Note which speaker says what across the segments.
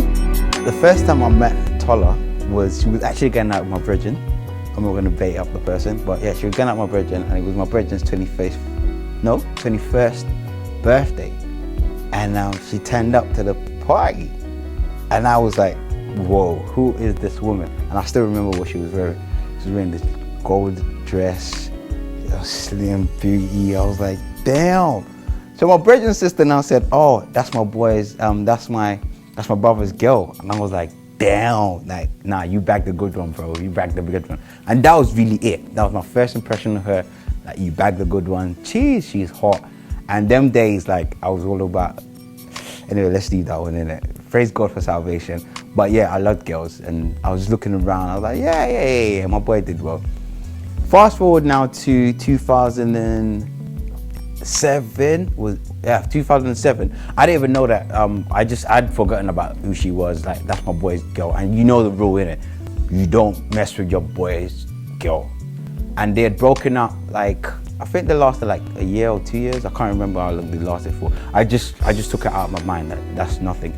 Speaker 1: think the first time I met Tola she was actually going out with my brethren. I'm not going to bait up the person, but yeah, she was going out with my brethren, and it was my brethren's 21st birthday. And she turned up to the party. And I was like, whoa, who is this woman? And I still remember what she was wearing. She was wearing this gold dress, slim beauty. I was like, damn. So my brother and sister now said, oh, that's my boy's, that's my brother's girl. And I was like, damn, like, nah, you bagged the good one, bro. You bagged the good one. And that was really it. That was my first impression of her. Like, you bagged the good one. Jeez, she's hot. And them days, like, I was all about, anyway, let's leave that one in it. Praise God for salvation. But yeah, I loved girls. And I was looking around. I was like, yeah, my boy did well. Fast forward now to 2007. 2007. I didn't even know that. I'd forgotten about who she was. Like, that's my boy's girl, and you know the rule in it. You don't mess with your boy's girl. And they had broken up. Like, I think they lasted like a year or 2 years. I can't remember how long they lasted for. I just took it out of my mind that that's nothing.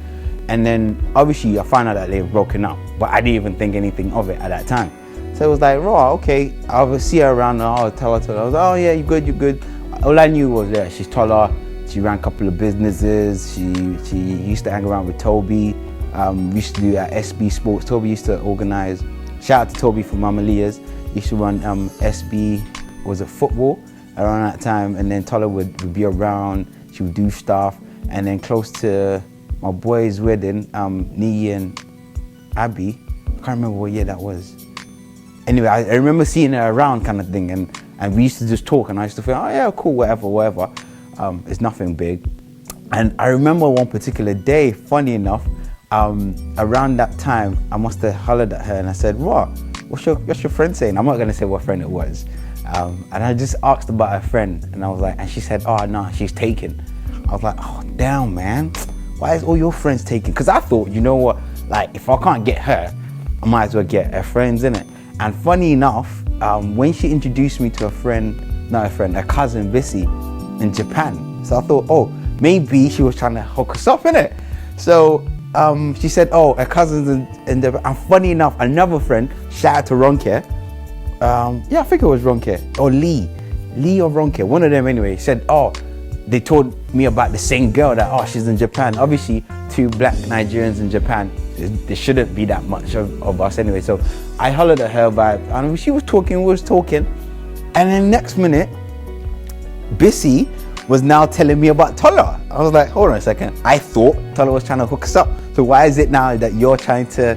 Speaker 1: And then obviously I found out that they were broken up, but I didn't even think anything of it at that time. So it was like, raw, okay. I would see her around, and I'll tell her. I was like, oh yeah, you good. All I knew was that she's taller. She ran a couple of businesses. She used to hang around with Toby. We used to do at SB Sports. Toby used to organize. Shout out to Toby from Mama Leah's. He used to run SB, was it football around that time, and then Tola would be around. She would do stuff, and then close to my boy's wedding, Nee and Abby. I can't remember what year that was. Anyway, I remember seeing her around, kind of thing, and we used to just talk, and I used to feel, oh yeah, cool, whatever. It's nothing big. And I remember one particular day, funny enough, around that time, I must have hollered at her and I said, what? What's your friend saying? I'm not gonna say what friend it was. And I just asked about her friend, and I was like, and she said, oh no, she's taken. I was like, oh damn, man, why is all your friends taken? Because I thought, you know what, like, if I can't get her, I might as well get her friends, innit? And funny enough, when she introduced me to a cousin, Bissy, in Japan. So I thought, oh, maybe she was trying to hook us up, innit? So she said, oh, her cousin's in Japan. And funny enough, another friend, shout out to Ronke, yeah, I think it was Ronke, or Lee or Ronke, one of them anyway, said, oh, they told me about the same girl that, oh, she's in Japan. Obviously, 2 black Nigerians in Japan, there shouldn't be that much of us anyway. So I hollered at her about, and she was talking, and then next minute, Bissy was now telling me about Tola. I was like, hold on a second. I thought Tola was trying to hook us up. So why is it now that you're trying to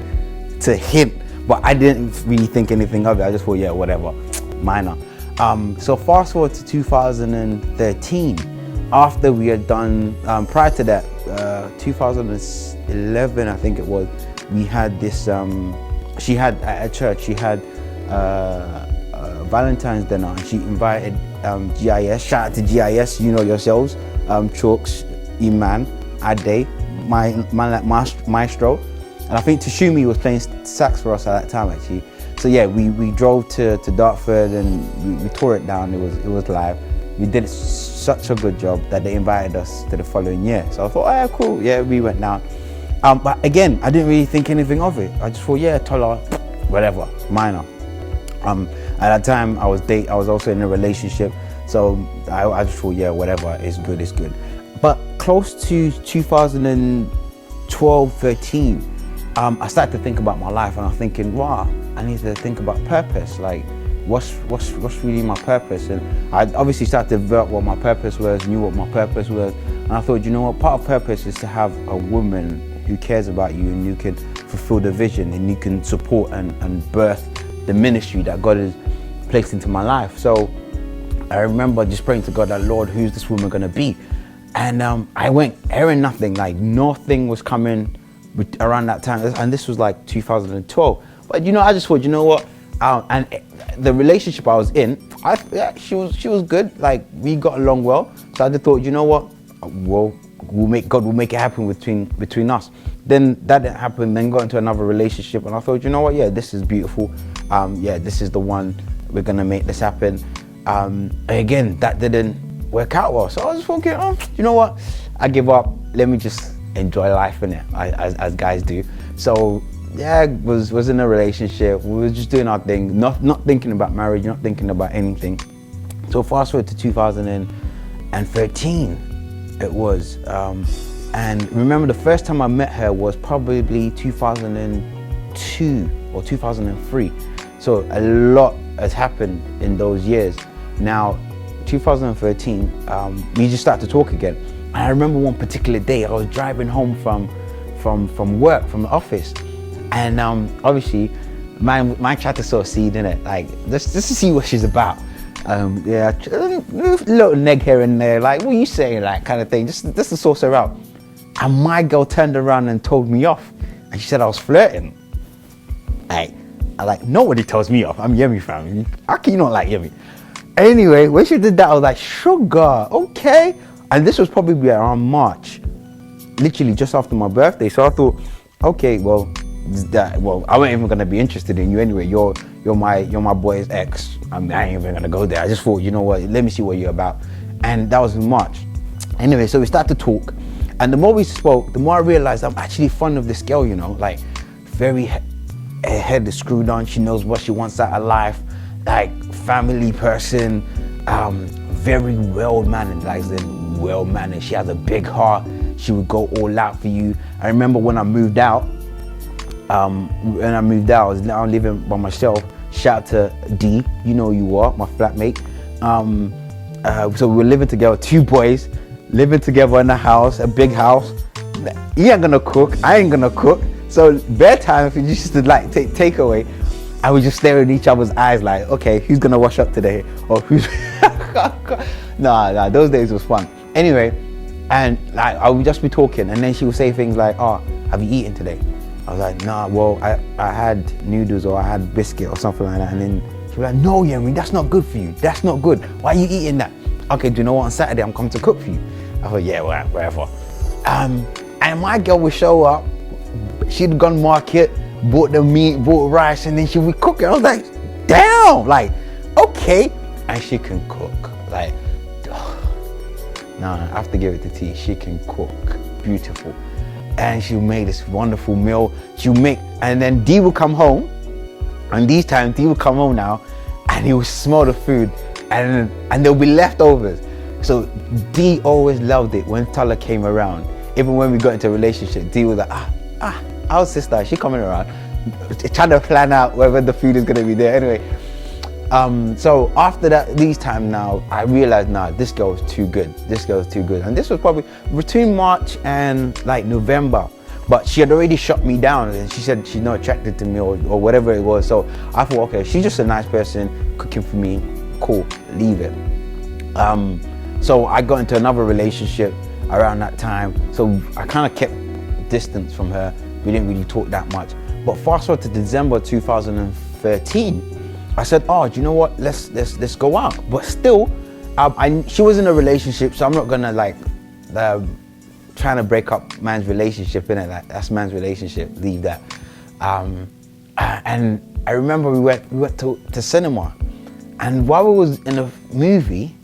Speaker 1: hint? But I didn't really think anything of it. I just thought, yeah, whatever, minor. So fast forward to 2013. After we had done, prior to that, 2011, I think it was, we had this, she had, at church, she had Valentine's dinner, and she invited GIS, shout out to GIS, you know yourselves, Chooks, Iman, Ade, my man like Maestro, and I think Tashumi was playing sax for us at that time actually. So yeah, we drove to Dartford, and we tore it down. It was live. We did such a good job that they invited us to the following year. So I thought, oh yeah, cool, yeah, we went down. But again, I didn't really think anything of it. I just thought, yeah, Tola, whatever, minor. At that time, I was also in a relationship, so I just thought, yeah, whatever, it's good. But close to 2012, 13, I started to think about my life, and I'm thinking, wow, I need to think about purpose. Like, what's really my purpose? And I obviously started to develop what my purpose was, knew what my purpose was, and I thought, you know what, part of purpose is to have a woman who cares about you, and you can fulfill the vision, and you can support and birth the ministry that God has placed into my life. So I remember just praying to God that, Lord, who's this woman gonna be? And I went airing nothing, like nothing was coming around that time, and this was like 2012. But you know, I just thought, you know what, and the relationship I was in, she was good, like we got along well. So I just thought, you know what, well, God will make it happen between us. Then that didn't happen, then got into another relationship, and I thought, you know what, yeah, this is beautiful. Yeah, this is the one, we're gonna make this happen. Again, that didn't work out well. So I was thinking, oh, you know what, I give up, let me just enjoy life in it, as guys do. So yeah, was in a relationship. We were just doing our thing, not thinking about marriage, not thinking about anything. So fast forward to 2013, it was, and remember the first time I met her was probably 2002 or 2003. So a lot has happened in those years. Now, 2013, we just started to talk again. And I remember one particular day I was driving home from work, from the office, and obviously, mine tried to sow a seed in it, like just to see what she's about. Yeah, little neg here and there, like what are you saying, like kind of thing, just to source her out. And my girl turned around and told me off, and she said I was flirting. Like nobody tells me off. I'm Yemi fam. How can you not like Yemi? Anyway, when she did that, I was like, sugar, okay. And this was probably around March, literally just after my birthday. So I thought, okay, well, I wasn't even gonna be interested in you anyway. You're my boy's ex. I ain't even gonna go there. I just thought, you know what? Let me see what you're about. And that was in March. Anyway, so we started to talk, and the more we spoke, the more I realized I'm actually fond of this girl. You know, like very head is screwed on. She knows what she wants out of life. Like family person, very well mannered. Like well mannered. She has a big heart. She would go all out for you. I remember when I moved out. I was now living by myself. Shout out to D, you know who you are, my flatmate. So we were living together, 2 boys, living together in a house, a big house. He ain't gonna cook, I ain't gonna cook. So bedtime, we used to like take takeaway, and we just stare in each other's eyes like, okay, who's gonna wash up today? Or who's nah, those days was fun. Anyway, and like I would just be talking, and then she would say things like, oh, have you eaten today? I was like, nah, well, I had noodles or I had biscuit or something like that. And then she was like, no, Yemi, that's not good for you. That's not good. Why are you eating that? Okay, do you know what? On Saturday, I'm coming to cook for you. I thought, yeah, whatever. And my girl would show up. She'd gone market, bought the meat, bought rice, and then she would cook it. I was like, damn, like, okay. And she can cook. Like, nah, I have to give it to T. She can cook. Beautiful. And she made this wonderful meal. And then D would come home, and these times D would come home now, and he would smell the food, and there'll be leftovers. So D always loved it when Tola came around. Even when we got into a relationship, D was like, our sister, she coming around, trying to plan out whether the food is gonna be there. Anyway, so after that, these times now, I realized, nah, this girl is too good. This girl is too good. And this was probably between March and like November. But she had already shut me down, and she said she's not attracted to me or whatever it was. So I thought, okay, she's just a nice person cooking for me. Cool, leave it. So I got into another relationship around that time. So I kind of kept distance from her. We didn't really talk that much. But fast forward to December 2013. I said, oh, do you know what? Let's go out. But still, she was in a relationship, so I'm not gonna like trying to break up man's relationship, innit? Like, that's man's relationship. Leave that. And I remember we went to cinema, and while we was in a movie,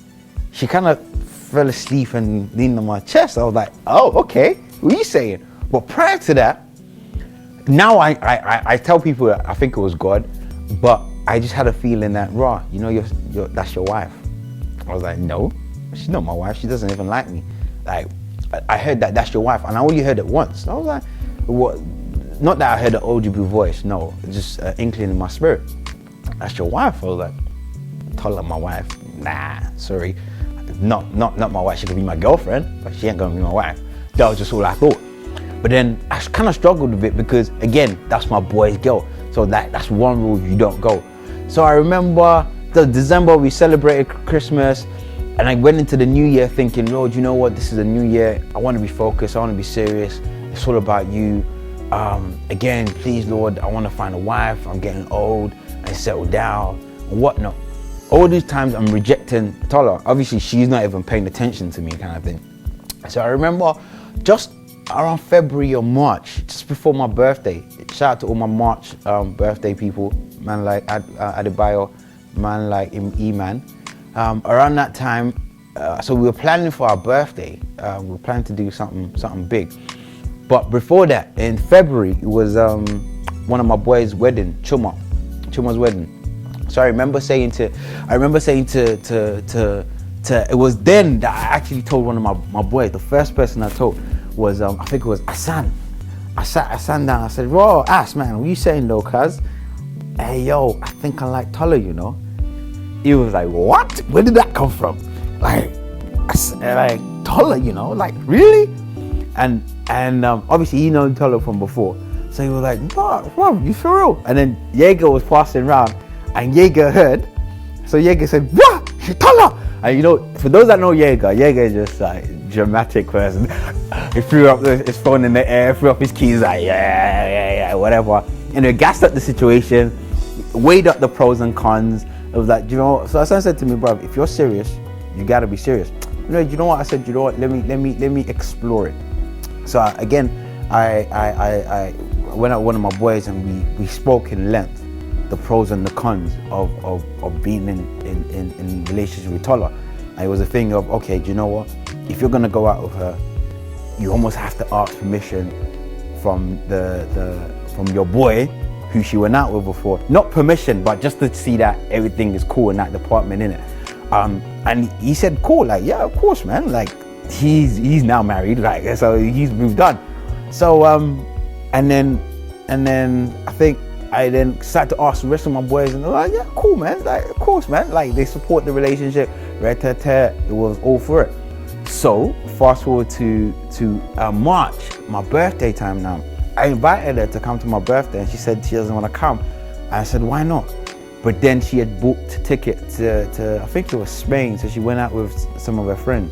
Speaker 1: she kind of fell asleep and leaned on my chest. I was like, oh, okay. What are you saying? But prior to that, now I tell people that I think it was God, but I just had a feeling that, you know, that's your wife. I was like, no, she's not my wife. She doesn't even like me. Like, I heard that's your wife, and I only heard it once. I was like, what? Not that I heard an audible voice, no, just an inkling in my spirit. That's your wife. I was like, Tola, my wife? Nah, sorry. Not my wife. She could be my girlfriend, but she ain't gonna be my wife. That was just all I thought. But then I kind of struggled with it because, again, that's my boy's girl. So that's one rule, you don't go. So I remember the December, we celebrated Christmas, and I went into the new year thinking, Lord, you know what? This is a new year. I want to be focused. I want to be serious. It's all about you. Again, please, Lord, I want to find a wife. I'm getting old and settle down and whatnot. All these times I'm rejecting Tola. Obviously, she's not even paying attention to me, kind of thing. So I remember just around February or March, just before my birthday. Shout out to all my March birthday people, man like Adebayo, man like E-Man. Around that time, so we were planning for our birthday. We were planning to do something big. But before that, in February, it was one of my boys' wedding, Chuma's wedding. So I remember saying to, it was then that I actually told one of my boys. The first person I told was, I think it was Asan. I sat down, I said, "Raw, Ass, man, what you saying though, cuz? Hey, yo, I think I like Tola, you know?" He was like, "What? Where did that come from?" Like Tola, you know, like, really? And obviously he known Tola from before. So he was like, "Bro, you for real?" And then Jaeger was passing around, and Jaeger heard. So Jaeger said, "What? Tola!" And you know, for those that know Jaeger is just like dramatic person. He threw up his phone in the air, threw up his keys, like yeah, whatever. And it gassed up the situation, weighed up the pros and cons. It was like, you know, so Hassan said to me, "Bro, if you're serious, you gotta be serious." You know what? I said, "You know what? Let me explore it." So I went out with one of my boys and we spoke in length the pros and the cons of being in relationship with Tola. And it was a thing of, okay, do you know what? If you're gonna go out with her, you almost have to ask permission from from your boy who she went out with before. Not permission, but just to see that everything is cool in that department, innit? And he said, "Cool, like, yeah, of course, man. Like, he's now married, like, so he's moved on." So and then I think I then started to ask the rest of my boys, and they're like, "Yeah, cool, man. Like, of course, man. Like, they support the relationship. It was all for it." So fast forward to March, my birthday time now. I invited her to come to my birthday, and she said she doesn't want to come. I said, "Why not?" But then she had booked a ticket to I think it was Spain, so she went out with some of her friends,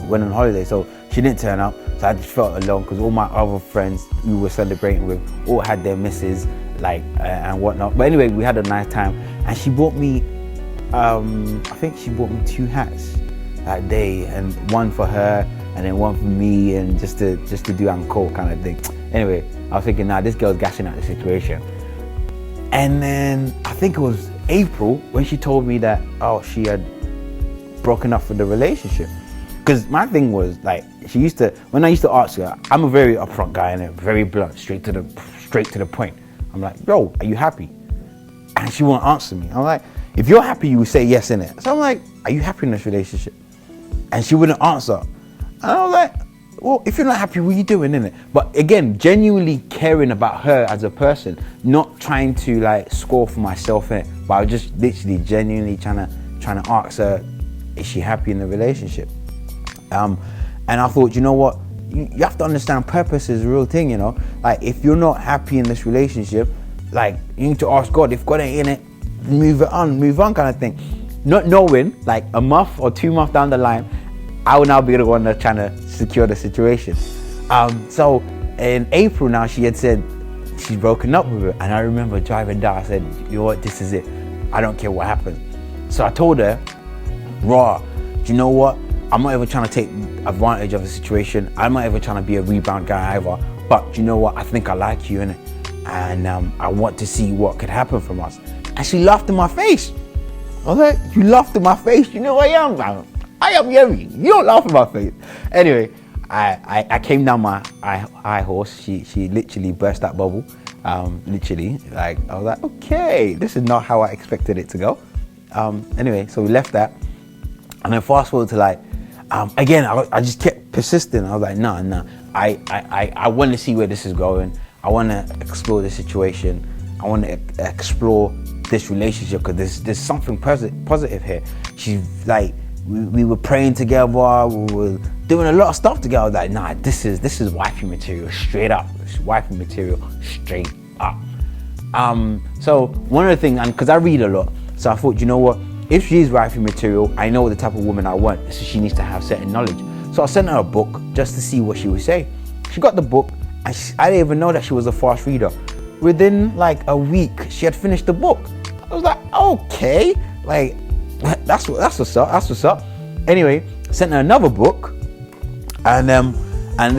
Speaker 1: went on holiday, so she didn't turn up. So I just felt alone because all my other friends we were celebrating with all had their misses, like and whatnot. But anyway, we had a nice time, and she bought me, I think she bought me 2 hats that day, and one for her, and then one for me, and just to do encore kind of thing. Anyway, I was thinking, nah, this girl's gassing out the situation. And then I think it was April when she told me that, oh, she had broken up with the relationship. Because my thing was, like, when I used to ask her, I'm a very upfront guy and very blunt, straight to the point. I'm like, "Yo, are you happy?" And she won't answer me. I'm like, "If you're happy, you would say yes, innit?" So I'm like, "Are you happy in this relationship?" And she wouldn't answer. And I was like, "Well, if you're not happy, what are you doing, innit?" But again, genuinely caring about her as a person, not trying to like score for myself, innit? But I was just literally genuinely trying to ask her, is she happy in the relationship? And I thought, you know what? You have to understand purpose is a real thing, you know? Like, if you're not happy in this relationship, like, you need to ask God. If God ain't in it, move on kind of thing. Not knowing, like, a month or 2 months down the line, I will now be the one that's trying to secure the situation. So in April now, she had said she's broken up with her. And I remember driving down, I said, "You know what, this is it. I don't care what happens." So I told her, "Raw, do you know what? I'm not ever trying to take advantage of the situation. I'm not ever trying to be a rebound guy either. But you know what? I think I like you, innit? And I want to see what could happen from us." And she laughed in my face. I was like, "You laughed in my face? You know who I am, man. I am Yeri. You don't laugh in my face." Anyway, I came down my high horse. She literally burst that bubble. Literally, like, I was like, okay, this is not how I expected it to go. Anyway, so we left that. And then fast forward to like, again, I just kept persisting. I was like, nah. I want to see where this is going. I want to explore the situation. I want to explore this relationship because there's something positive here. She's like, we were praying together. We were doing a lot of stuff together. I was like, nah, this is wifey material straight up. It's wifey material straight up. So one of the things, and because I read a lot, so I thought, you know what? If she's wifey material, I know the type of woman I want, so she needs to have certain knowledge. So I sent her a book just to see what she would say. She got the book, and I didn't even know that she was a fast reader. Within like a week, she had finished the book. I was like, okay, like that's what's up. Anyway, sent her another book, and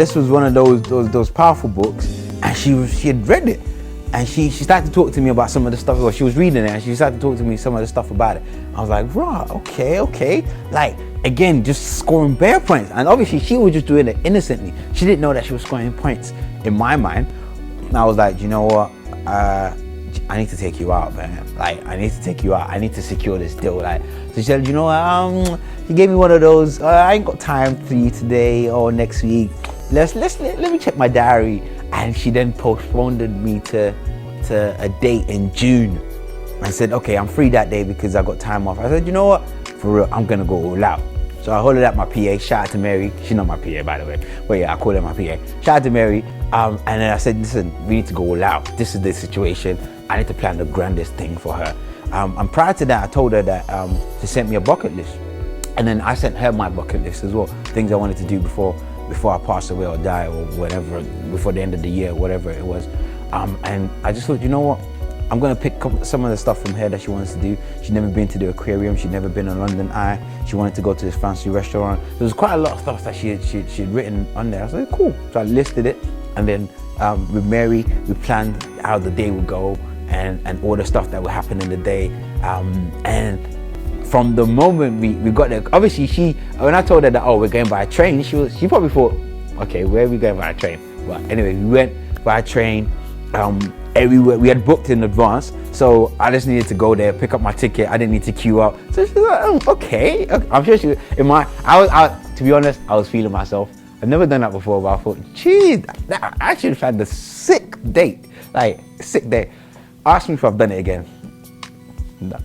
Speaker 1: this was one of those powerful books, and she had read it, And she started to talk to me about some of the stuff. Well, she was reading it and she started to talk to me some of the stuff about it. I was like, right, okay. Like, again, just scoring bare points. And obviously she was just doing it innocently. She didn't know that she was scoring points in my mind. And I was like, you know what? I need to take you out, man. Like, I need to take you out. I need to secure this deal. Like, so she said, you know what? She gave me one of those, I ain't got time for you today or next week. Let me check my diary. And she then postponed me to a date in June. I said, okay, I'm free that day because I got time off. I said, you know what? For real, I'm gonna go all out. So I hollered at my PA, shout out to Mary. She's not my PA, by the way. But yeah, I call her my PA. Shout out to Mary. And then I said, listen, we need to go all out. This is the situation. I need to plan the grandest thing for her. And prior to that, I told her that she sent me a bucket list. And then I sent her my bucket list as well. Things I wanted to do before I pass away or die or whatever, before the end of the year, whatever it was. And I just thought, you know what? I'm gonna pick some of the stuff from her that she wants to do. She'd never been to the aquarium. She'd never been in London Eye. She wanted to go to this fancy restaurant. There was quite a lot of stuff that she'd written on there. I was like, cool. So I listed it. And then with Mary, we planned how the day would go and all the stuff that would happen in the day. And from the moment we got there, obviously when I told her that, we're going by a train, she probably thought, okay, where are we going by a train? But anyway, we went by a train. Everywhere we had booked in advance, so I just needed to go there, pick up my ticket. I didn't need to queue up. So she's like, okay. I'm sure she. To be honest, I was feeling myself. I've never done that before, but I thought, geez, I actually had a sick date, like sick day. Ask me if I've done it again. No.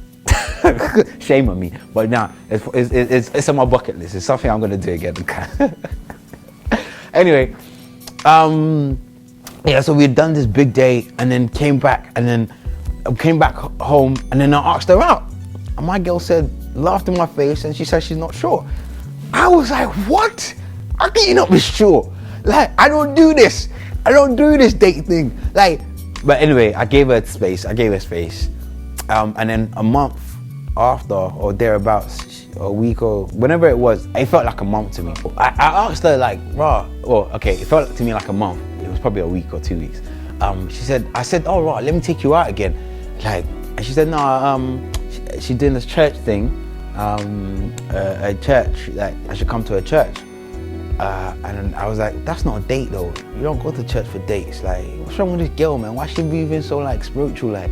Speaker 1: Shame on me, but now it's on my bucket list. It's something I'm gonna do again. Anyway, yeah, so we had done this big day and then came back home and then I asked her out. And my girl laughed in my face and she said she's not sure. I was like, what? How can you not be sure? Like, I don't do this date thing. Like, but anyway, I gave her space. And then a month after or thereabouts, a week or whenever it was, it felt like a month to me. I asked her like, it felt to me like a month. It was probably a week or 2 weeks. I said, oh, right, let me take you out again. Like, and she said, no, she's doing this church thing, a church, like I should come to a church. And I was like, that's not a date though. You don't go to church for dates. Like, what's wrong with this girl, man? Why is she moving so like spiritual, like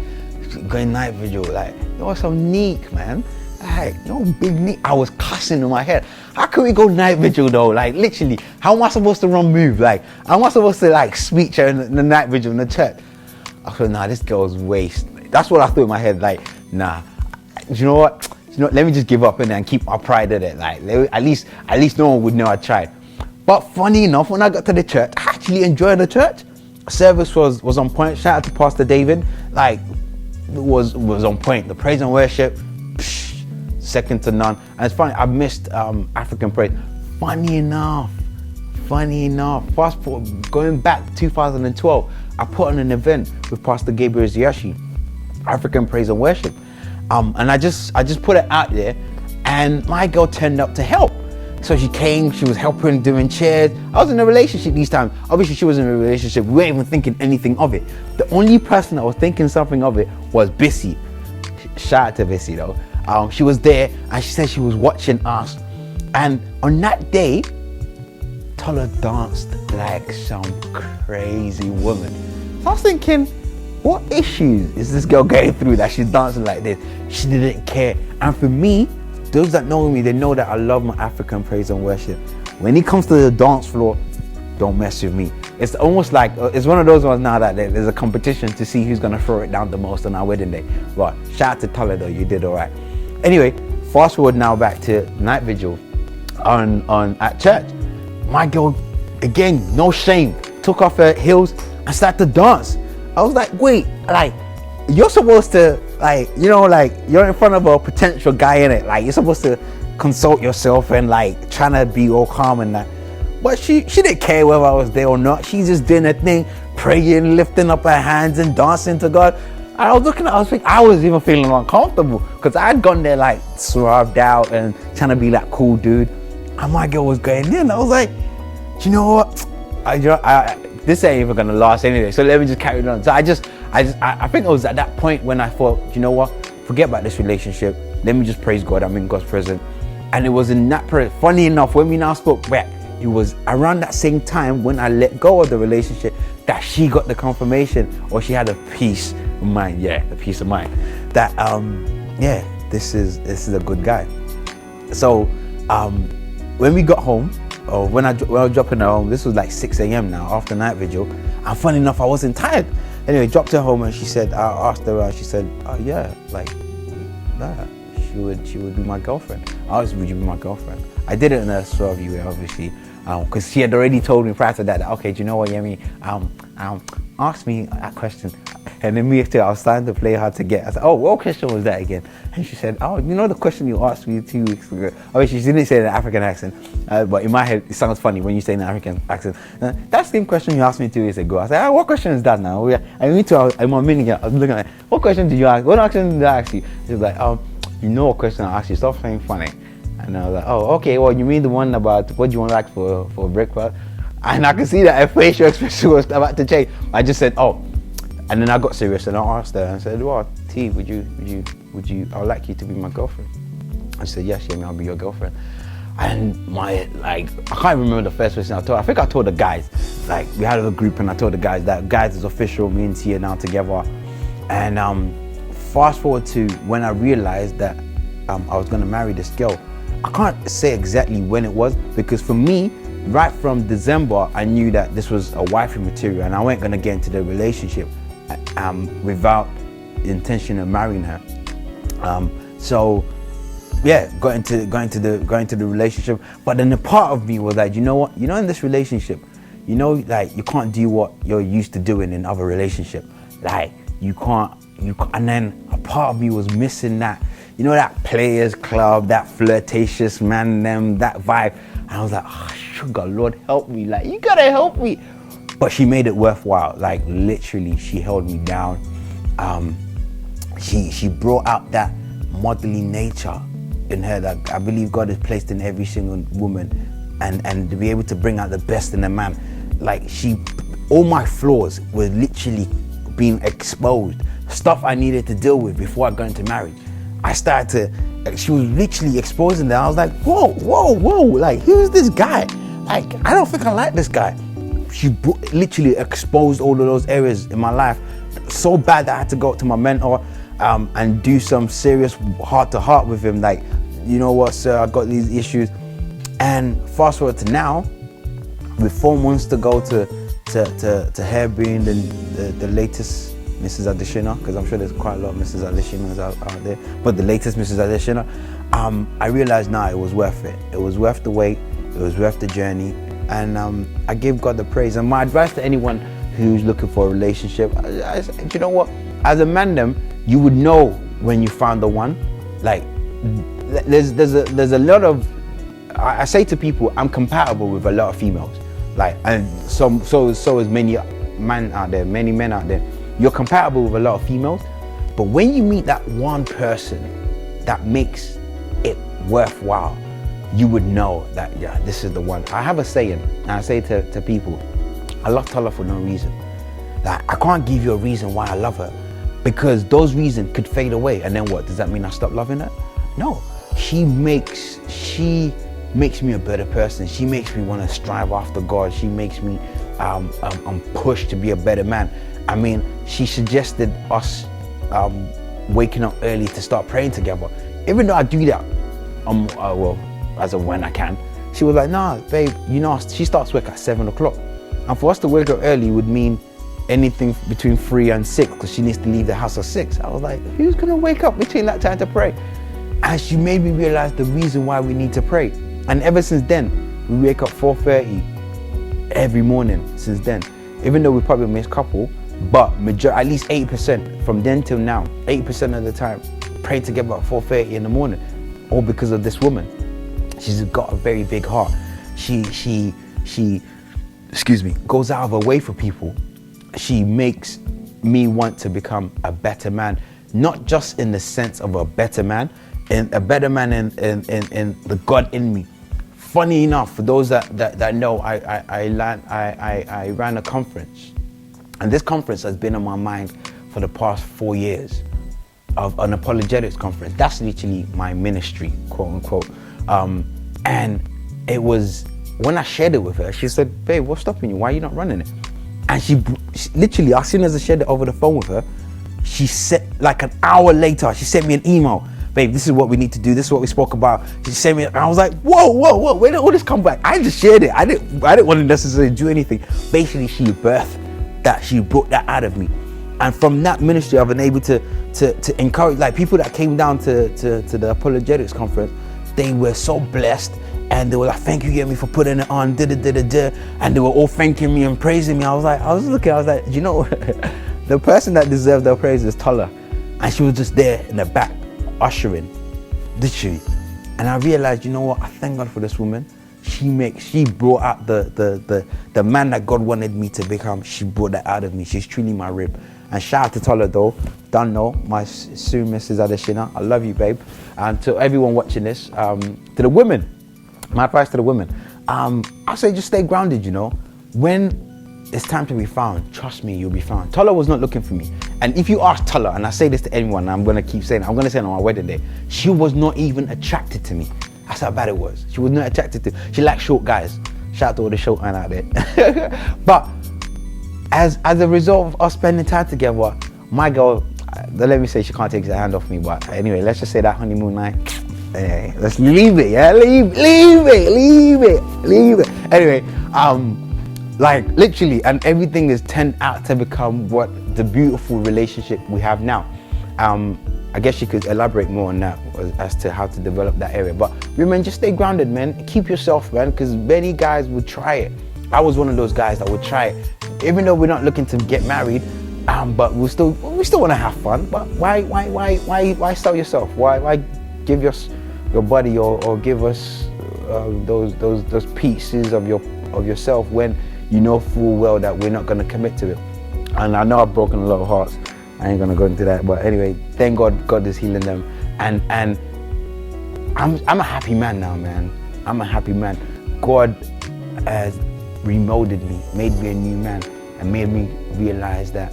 Speaker 1: going night vigil? Like, you're so neat, man. Like, you're big neat. I was cussing in my head. How can we go night vigil though? Like, literally, how am I supposed to run move? Like, how am I supposed to like speak her in the night vigil in the church? I thought, nah, this girl's waste. That's what I thought in my head. Like, nah, you know what? Let me just give up and keep my pride in it. Like, at least no one would know I tried. But funny enough, when I got to the church, I actually enjoyed the church. Service was on point. Shout out to Pastor David. Like, it was on point. The praise and worship, second to none. And it's funny, I missed African praise. Funny enough, fast forward, going back to 2012, I put on an event with Pastor Gabriel Ziyashi, African praise and worship. And I just put it out there, and my girl turned up to help. So she came, she was helping, doing chairs. I was in a relationship these times. Obviously she was in a relationship. We weren't even thinking anything of it. The only person that was thinking something of it was Bissy. Shout out to Bissy though. She was there and she said she was watching us. And on that day, Tola danced like some crazy woman. So I was thinking, what issues is this girl going through that she's dancing like this? She didn't care. And for me, those that know me, they know that I love my African praise and worship. When it comes to the dance floor, don't mess with me. It's almost like, it's one of those ones now that there's a competition to see who's gonna throw it down the most on our wedding day. But shout out to Tola though, you did all right. Anyway, fast forward now back to night vigil at church. My girl, again, no shame, took off her heels and started to dance. I was like, wait, like, you're supposed to, like, you know, like, you're in front of a potential guy in it. Like, you're supposed to consult yourself and, like, trying to be all calm and that. But she didn't care whether I was there or not. She just doing her thing, praying, lifting up her hands and dancing to God. I was looking at her, I was even feeling uncomfortable because I had gone there, like, swerved out and trying to be that cool dude. And my girl was going in. I was like, you know what? This ain't even gonna last anyway, so let me just carry it on. So I I think it was at that point when I thought, you know what, forget about this relationship. Let me just praise God. I'm in God's presence. And it was in that period, funny enough, when we now spoke back, it was around that same time when I let go of the relationship that she got the confirmation, or she had a peace of mind. Yeah, the peace of mind that this is a good guy. So when we got home, or when I was dropping her home, this was like 6 a.m. now after night vigil, and funny enough, I wasn't tired. Anyway, dropped her home, and she said, I asked her, she said, oh yeah, like that. She would be my girlfriend. I asked, would you be my girlfriend? I did it in a swervy way, obviously, because she had already told me prior to that, okay, do you know what, Yemi, ask me that question. And then me too, I was starting to play hard to get. I said, oh, what question was that again? And she said, oh, you know the question you asked me 2 weeks ago? Obviously, she didn't say it in an African accent, but in my head, it sounds funny when you say it in an African accent. That's the same question you asked me 2 weeks ago. I said, what question is that now? I went to, in my meeting, I was looking at, what question did you ask? What question did I ask you? She was like, you know what question I asked you, stop saying funny. And I was like, oh, okay, well, you mean the one about what do you want to like for breakfast? And I could see that her facial expression was about to change. I just said, oh. And then I got serious and I asked her and said, well, T, would you, I would like you to be my girlfriend. I said, yes, Yemi, I'll be your girlfriend. And I can't remember the first person I told. I think I told the guys, like we had a group and I told the guys that, guys, it's official, me and T are now together. And fast forward to when I realized that I was gonna marry this girl. I can't say exactly when it was, because for me, right from December, I knew that this was a wifey material and I wasn't gonna get into the relationship without the intention of marrying her. So yeah, got into the relationship. But then the part of me was like, you know what? You know, in this relationship, you know, like you can't do what you're used to doing in other relationship. Like you can't. And then a part of me was missing that. You know, that players club, that flirtatious man, that vibe. And I was like, oh, sugar, Lord, help me. Like, you gotta help me. But she made it worthwhile. Like, literally, she held me down. She brought out that motherly nature in her that I believe God has placed in every single woman. And to be able to bring out the best in a man. Like, all my flaws were literally being exposed. Stuff I needed to deal with before I got into marriage. She was literally exposing that. I was like, whoa, like, who's this guy? Like, I don't think I like this guy. She literally exposed all of those areas in my life so bad that I had to go to my mentor and do some serious heart-to-heart with him. Like, you know what, sir, I got these issues. And fast forward to now, with 4 months to go to her being the latest Mrs. Additioner, because I'm sure there's quite a lot of Mrs. Addistioners out there, but the latest Mrs. Addistioner, I realized now it was worth it. It was worth the wait, it was worth the journey, and I give God the praise. And my advice to anyone who's looking for a relationship, you know what, as a man, you would know when you found the one. Like, there's a lot of, I say to people, I'm compatible with a lot of females, like, and so is many men out there. You're compatible with a lot of females, but when you meet that one person that makes it worthwhile, you would know that, yeah, this is the one. I have a saying, and I say to people, I love Tola for no reason. Like, I can't give you a reason why I love her, because those reasons could fade away, and then what? Does that mean I stop loving her? No. She makes me a better person. She makes me want to strive after God. She makes me pushed to be a better man. I mean, she suggested us waking up early to start praying together. Even though I do that, well, as of when I can, she was like, nah, babe, you know, she starts work at 7 o'clock. And for us to wake up early would mean anything between 3 and 6, because she needs to leave the house at 6. I was like, who's gonna wake up between that time to pray? And she made me realize the reason why we need to pray. And ever since then, we wake up 4:30 every morning since then. Even though we probably missed a couple, but at least 80% from then till now, 80% of the time, pray together at 4:30 in the morning, all because of this woman. She's got a very big heart. She goes out of her way for people. She makes me want to become a better man, not just in the sense of a better man, in the God in me. Funny enough, for those that know, I ran a conference. And this conference has been on my mind for the past 4 years of an apologetics conference. That's literally my ministry, quote unquote. And it was, when I shared it with her, she said, babe, what's stopping you? Why are you not running it? And she literally, as soon as I shared it over the phone with her, she said, like an hour later, she sent me an email. Babe, this is what we need to do. This is what we spoke about. She sent me, and I was like, whoa, where did all this come back? I just shared it. I didn't want to necessarily do anything. Basically, she birthed that. She brought that out of me. And from that ministry, I've been able to encourage, like, people that came down to the apologetics conference. They were so blessed, and they were like, thank you, Yemi, for putting it on, and they were all thanking me and praising me. I was like, you know, the person that deserved their praise is Tola. And she was just there in the back, ushering, literally. And I realized, you know what, I thank God for this woman. She brought out the man that God wanted me to become. She brought that out of me. She's truly my rib. And shout out to Tola though, don't know, my soon Mrs. Adeshina, I love you, babe. And to everyone watching this, to the women, my advice to the women, I say just stay grounded, you know. When it's time to be found, trust me, you'll be found. Tola was not looking for me. And if you ask Tola, and I say this to anyone, I'm gonna keep saying it, I'm gonna say it on my wedding day, she was not even attracted to me. That's how bad it was. She was not attracted to, she liked short guys. Shout out to all the short men out there. But as a result of us spending time together, my girl, let me say she can't take her hand off me, but anyway, let's just say that honeymoon night, anyway, let's leave it, yeah? Leave it. Anyway, like literally, and everything is turned out to become what the beautiful relationship we have now. I guess you could elaborate more on that as to how to develop that area. But women, just stay grounded, man. Keep yourself, man, because many guys would try it. I was one of those guys that would try it. Even though we're not looking to get married, but we still want to have fun. But why sell yourself? Why give your body or give us those pieces of yourself when you know full well that we're not going to commit to it? And I know I've broken a lot of hearts. I ain't gonna go into that, but anyway, thank God is healing them, and I'm a happy man now, man. I'm a happy man. God has remolded me, made me a new man, and made me realize that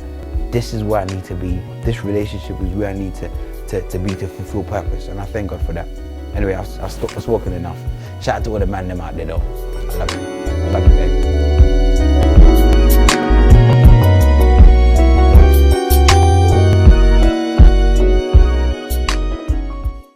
Speaker 1: this is where I need to be. This relationship is where I need to be to fulfill purpose, and I thank God for that. Anyway, I've spoken enough. Shout out to all the man them out there though. I love you, babe.